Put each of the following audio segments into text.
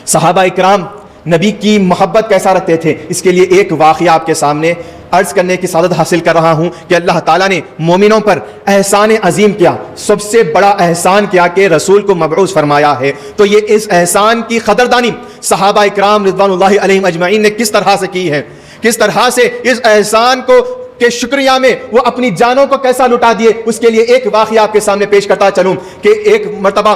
صحابہ اکرام نبی کی محبت کیسا رکھتے تھے، اس کے لیے ایک واقعہ آپ کے سامنے عرض کرنے کی سعادت حاصل کر رہا ہوں کہ اللہ تعالیٰ نے مومنوں پر احسان عظیم کیا، سب سے بڑا احسان کیا کہ رسول کو مبعوث فرمایا ہے۔ تو یہ اس احسان کی قدردانی صحابہ اکرام رضوان اللہ علیہم اجمعین نے کس طرح سے کی ہے، کس طرح سے اس احسان کو کہ شکریہ میں وہ اپنی جانوں کو کیسا لٹا دیے، اس کے لیے ایک واقعہ آپ کے سامنے پیش کرتا چلوں کہ ایک مرتبہ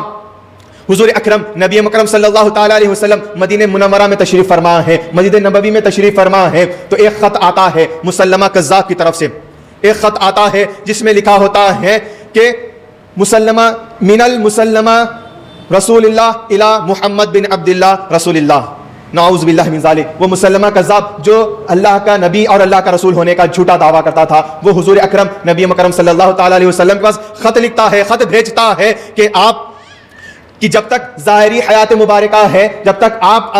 حضور اکرم نبی مکرم صلی اللہ تعالیٰ علیہ وسلم مدینہ منورہ میں تشریف فرما ہے، مسجد نبوی میں تشریف فرما ہے، تو ایک خط آتا ہے مسلمہ کذاب کی طرف سے، ایک خط آتا ہے جس میں لکھا ہوتا ہے کہ مسلمہ من المسلمہ رسول اللہ الی محمد بن عبداللہ رسول اللہ، نعوذ باللہ من ذالک۔ وہ مسلمہ کذاب جو اللہ کا نبی اور اللہ کا رسول ہونے کا جھوٹا دعویٰ کرتا تھا، وہ حضور اکرم نبی مکرم صلی اللہ تعالیٰ علیہ وسلم کے پاس خط لکھتا ہے، خط بھیجتا ہے کہ آپ کہ جب تک ظاہری حیات مبارکہ ہے، جب تک آپ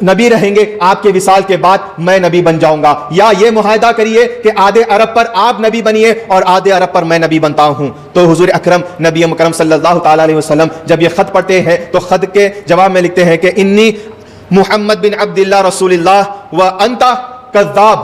نبی رہیں گے، آپ کے وصال کے بعد میں نبی بن جاؤں گا، یا یہ معاہدہ کریے کہ آدھے عرب پر آپ نبی بنیے اور آدھے عرب پر میں نبی بنتا ہوں۔ تو حضور اکرم نبی مکرم صلی اللہ تعالیٰ علیہ وسلم جب یہ خط پڑھتے ہیں تو خط کے جواب میں لکھتے ہیں کہ انی محمد بن عبداللہ رسول اللہ و انت کذاب،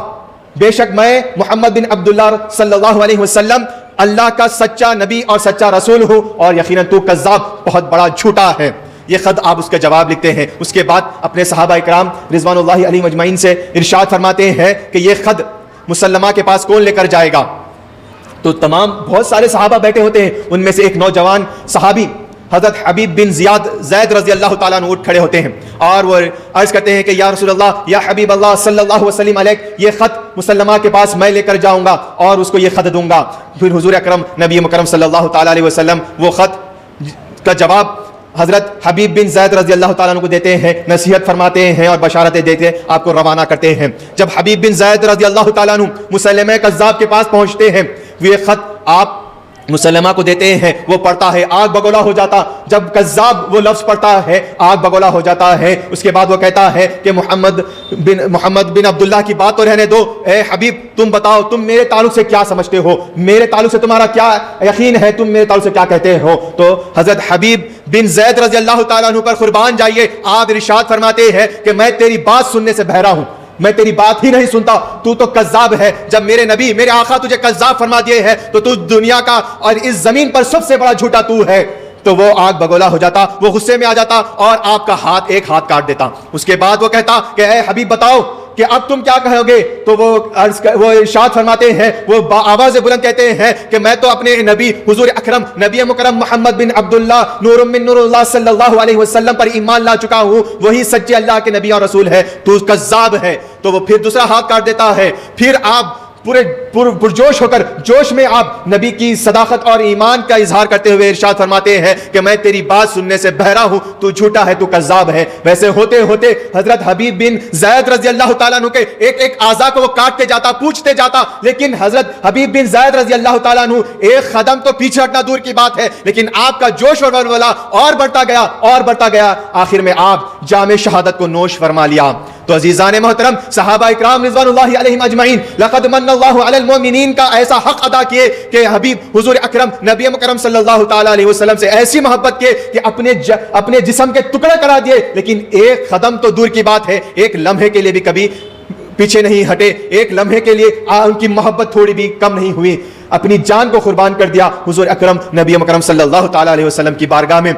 بے شک میں محمد بن عبداللہ صلی اللہ علیہ وسلم اللہ کا سچا نبی اور سچا رسول ہوں، اور یقیناً تو کذاب بہت بڑا جھوٹا ہے۔ یہ خط آپ اس کا جواب لکھتے ہیں۔ اس کے بعد اپنے صحابہ اکرام رضوان اللہ علیہم اجمعین سے ارشاد فرماتے ہیں کہ یہ خط مسلمہ کے پاس کون لے کر جائے گا؟ تو تمام بہت سارے صحابہ بیٹھے ہوتے ہیں، ان میں سے ایک نوجوان صحابی حضرت حبیب بن زید رضی اللہ تعالیٰ عنہ اٹھ کھڑے ہوتے ہیں اور وہ عرض کرتے ہیں کہ یا رسول اللہ، یا حبیب اللہ صلی اللہ وسلم علیہ، یہ خط مسلمہ کے پاس میں لے کر جاؤں گا اور اس کو یہ خط دوں گا۔ پھر حضور اکرم نبی مکرم صلی اللہ تعالیٰ علیہ وسلم وہ خط کا جواب حضرت حبیب بن زید رضی اللہ تعالیٰ عنہ کو دیتے ہیں، نصیحت فرماتے ہیں اور بشارتیں دیتے آپ کو روانہ کرتے ہیں۔ جب حبیب بن زید رضی اللہ تعالیٰ عنہ مسلمہ کذاب کے پاس پہنچتے ہیں، یہ خط آپ مسلمہ کو دیتے ہیں، وہ پڑھتا ہے، آگ بگولا ہو جاتا۔ جب کذاب وہ لفظ پڑھتا ہے آگ بگولا ہو جاتا ہے۔ اس کے بعد وہ کہتا ہے کہ محمد بن عبداللہ کی بات تو رہنے دو، اے حبیب تم بتاؤ تم میرے تعلق سے کیا سمجھتے ہو، میرے تعلق سے تمہارا کیا یقین ہے، تم میرے تعلق سے کیا کہتے ہو؟ تو حضرت حبیب بن زید رضی اللہ تعالیٰ عنہ پر قربان جائیے، آپ ارشاد فرماتے ہیں کہ میں تیری بات سننے سے بہرا ہوں، میں تیری بات ہی نہیں سنتا، تو کذاب ہے۔ جب میرے نبی میرے آقا تجھے کذاب فرما دیے ہے تو دنیا کا اور اس زمین پر سب سے بڑا جھوٹا تو ہے۔ تو وہ آگ بگولا ہو جاتا، وہ غصے میں آ جاتا اور آپ کا ایک ہاتھ کاٹ دیتا۔ اس کے بعد وہ کہتا کہ اے حبیب بتاؤ کہ اب تم کیا کہو گے؟ تو وہ ارشاد فرماتے ہیں، وہ آواز بلند کہتے ہیں کہ میں تو اپنے نبی حضور اکرم نبی مکرم محمد بن عبداللہ نور من نور اللہ صلی اللہ علیہ وسلم پر ایمان لا چکا ہوں، وہی سچے اللہ کے نبی اور رسول ہے، تو کذاب ہے۔ تو وہ پھر دوسرا ہاتھ کاٹ دیتا ہے۔ پھر آپ پورے پرجوش ہو کر جوش میں آپ نبی کی صداقت اور ایمان کا اظہار کرتے ہوئے ارشاد فرماتے ہیں کہ میں تیری بات سننے سے بہرا ہوں، تو جھوٹا ہے، تو کذاب ہے۔ ویسے ہوتے ہوتے حضرت حبیب بن زید رضی اللہ تعالیٰ عنہ کے ایک اعضاء کو وہ کاٹتے جاتا، پوچھتے جاتا، لیکن حضرت حبیب بن زید رضی اللہ تعالیٰ عنہ ایک قدم تو پیچھے ہٹنا دور کی بات ہے، لیکن آپ کا جوش اور ولولہ اور بڑھتا گیا، آخر میں آپ جام شہادت کو نوش فرما لیا۔ تو عزیزان محترم، صحابہ اکرام رضوان اللہ علیہم اجمعین لقد من اللہ علی المؤمنین کا ایسا حق ادا کیے کہ حبیب حضور اکرم نبی مکرم صلی اللہ تعالیٰ علیہ وسلم سے ایسی محبت کیے کہ اپنے جسم کے ٹکڑے کرا دیے، لیکن ایک قدم تو دور کی بات ہے، ایک لمحے کے لیے بھی کبھی پیچھے نہیں ہٹے، ایک لمحے کے لیے ان کی محبت تھوڑی بھی کم نہیں ہوئی، اپنی جان کو قربان کر دیا حضور اکرم نبی مکرم صلی اللہ تعالیٰ علیہ وسلم کی بارگاہ میں۔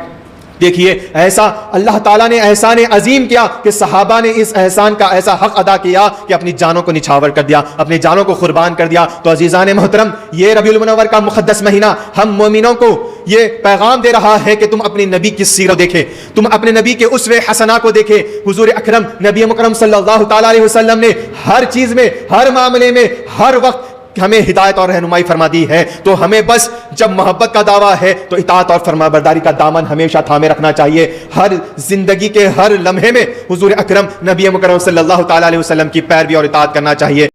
دیکھیے ایسا اللہ تعالیٰ نے احسان عظیم کیا کہ صحابہ نے اس احسان کا ایسا حق ادا کیا کہ اپنی جانوں کو نچھاور کر دیا، اپنی جانوں کو قربان کر دیا۔ تو عزیزان محترم، یہ ربیع المنور کا مقدس مہینہ ہم مومنوں کو یہ پیغام دے رہا ہے کہ تم اپنے نبی کی سیرت دیکھیں، تم اپنے نبی کے اسوہ حسنہ کو دیکھیں۔ حضور اکرم نبی مکرم صلی اللہ تعالیٰ علیہ وسلم نے ہر چیز میں، ہر معاملے میں، ہر وقت ہمیں ہدایت اور رہنمائی فرما دی ہے۔ تو ہمیں بس جب محبت کا دعویٰ ہے تو اطاعت اور فرمانبرداری کا دامن ہمیشہ تھامے رکھنا چاہیے۔ ہر زندگی کے ہر لمحے میں حضور اکرم نبی مکرم صلی اللہ تعالیٰ علیہ وسلم کی پیروی اور اطاعت کرنا چاہیے۔